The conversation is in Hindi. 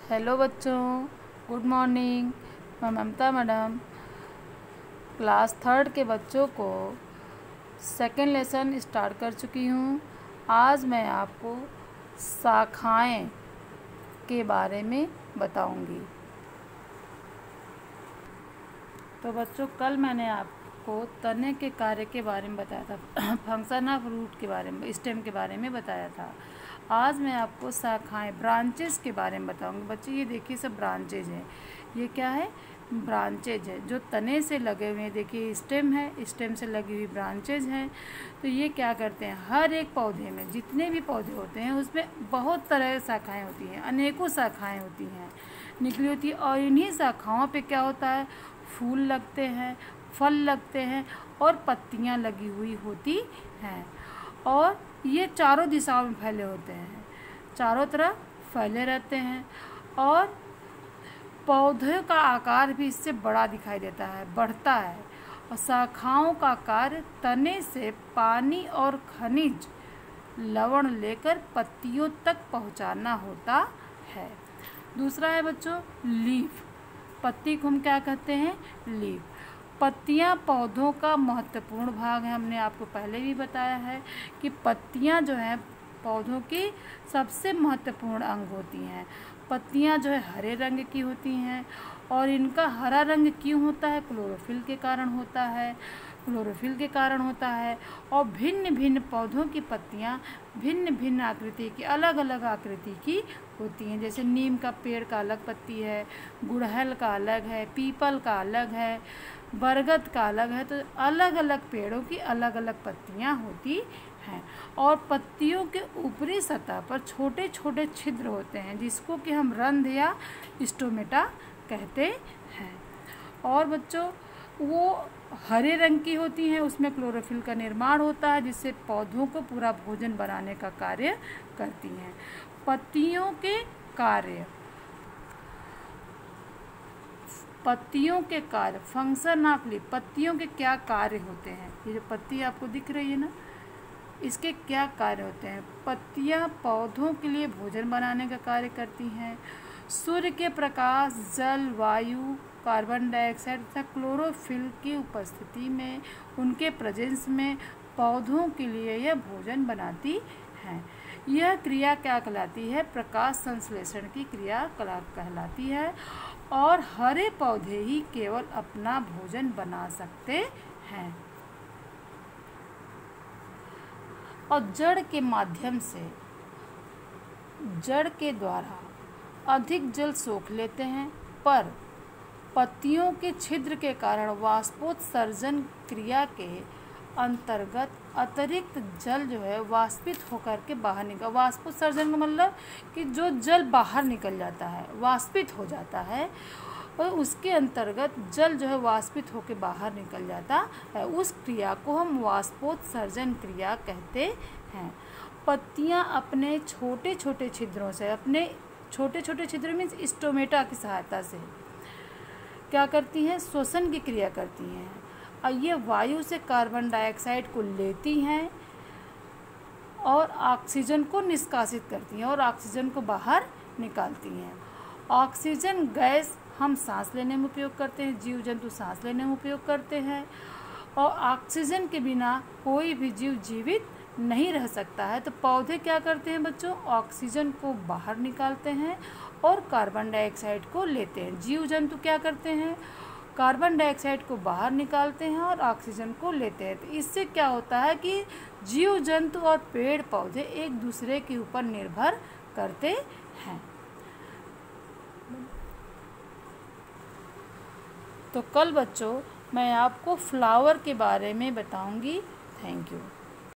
हेलो बच्चों, गुड मॉर्निंग। मैं ममता मैडम क्लास 3 के बच्चों को सेकेंड लेसन स्टार्ट कर चुकी हूँ। आज मैं आपको शाखाएं के बारे में बताऊंगी। तो बच्चों, कल मैंने आपको तने के कार्य के बारे में बताया था, फंक्शन ऑफ रूट के बारे में, स्टेम के बारे में बताया था। आज मैं आपको शाखाएं, ब्रांचेस के बारे में बताऊंगी। बच्चे ये देखिए, सब ब्रांचेज हैं। ये क्या है? ब्रांचेज है जो तने से लगे हुए हैं। देखिए स्टेम है, स्टेम से लगी हुई ब्रांचेज हैं। तो ये क्या करते हैं, हर एक पौधे में, जितने भी पौधे होते हैं उसमें बहुत तरह की शाखाएँ होती हैं, अनेकों शाखाएँ होती हैं, निकली होती है। और इन्हीं शाखाओं पे क्या होता है, फूल लगते हैं, फल लगते हैं और पत्तियां लगी हुई होती हैं। और ये चारों दिशाओं में फैले होते हैं, चारों तरफ फैले रहते हैं। और पौधे का आकार भी इससे बड़ा दिखाई देता है, बढ़ता है। और शाखाओं का कार्य तने से पानी और खनिज लवण लेकर पत्तियों तक पहुंचाना होता है। दूसरा है बच्चों लीफ। पत्ती को हम क्या कहते हैं? लीफ। पत्तियां पौधों का महत्वपूर्ण भाग है। हमने आपको पहले भी बताया है कि पत्तियां जो हैं पौधों की सबसे महत्वपूर्ण अंग होती हैं। पत्तियां जो है हरे रंग की होती हैं। और इनका हरा रंग क्यों होता है? क्लोरोफिल के कारण होता है, क्लोरोफिल के कारण होता है। और भिन्न भिन्न पौधों की पत्तियां भिन्न भिन्न आकृति की, अलग अलग आकृति की होती हैं। जैसे नीम का पेड़ का अलग पत्ती है, गुड़हल का अलग है, पीपल का अलग है, बरगद का अलग है। तो अलग अलग पेड़ों की अलग अलग पत्तियां होती हैं। और पत्तियों के ऊपरी सतह पर छोटे छोटे छिद्र होते हैं, जिसको कि हम रंध्र या स्टोमेटा कहते हैं। और बच्चों, वो हरे रंग की होती हैं, उसमें क्लोरोफिल का निर्माण होता है, जिससे पौधों को पूरा भोजन बनाने का कार्य करती हैं। पत्तियों के कार्य, पत्तियों के कार्य, फंक्शन ऑफ लीफ। पत्तियों के क्या कार्य होते हैं? ये जो पत्ती आपको दिख रही है ना, इसके क्या कार्य होते हैं? पत्तियां पौधों के लिए भोजन बनाने का कार्य करती हैं। सूर्य के प्रकाश, जल, वायु, कार्बन डाइऑक्साइड तथा क्लोरोफिल की उपस्थिति में, उनके प्रेजेंस में पौधों के लिए यह भोजन बनाती हैं। यह क्रिया क्या कहलाती है? प्रकाश संश्लेषण की क्रिया कहलाती है। और हरे पौधे ही केवल अपना भोजन बना सकते हैं। और जड़ के माध्यम से, जड़ के द्वारा अधिक जल सोख लेते हैं, पर पत्तियों के छिद्र के कारण वाष्पोत्सर्जन क्रिया के अंतर्गत अतिरिक्त जल जो है वाष्पित होकर के बाहर निकल, वाष्पोत्सर्जन का मतलब कि जो जल बाहर निकल जाता है, वाष्पित हो जाता है, और उसके अंतर्गत जल जो है वाष्पित होकर बाहर निकल जाता है। उस क्रिया को हम वाष्पोत्सर्जन क्रिया कहते हैं। पत्तियां अपने छोटे छोटे छिद्रों से, अपने छोटे छोटे छिद्र मीन्स स्टोमेटा की सहायता से क्या करती हैं? श्वसन की क्रिया करती हैं। और ये वायु से कार्बन डाइऑक्साइड को लेती हैं और ऑक्सीजन को निष्कासित करती हैं और ऑक्सीजन को बाहर निकालती हैं। ऑक्सीजन गैस हम सांस लेने में उपयोग करते हैं, जीव जंतु सांस लेने में उपयोग करते हैं। और ऑक्सीजन के बिना कोई भी जीव जीवित नहीं रह सकता है। तो पौधे क्या करते हैं बच्चों? ऑक्सीजन को बाहर निकालते हैं और कार्बन डाइऑक्साइड को लेते हैं। जीव जंतु क्या करते हैं? कार्बन डाइऑक्साइड को बाहर निकालते हैं और ऑक्सीजन को लेते हैं। तो इससे क्या होता है कि जीव जंतु और पेड़ पौधे एक दूसरे के ऊपर निर्भर करते हैं। तो कल बच्चों मैं आपको फ्लावर के बारे में बताऊंगी। Thank you.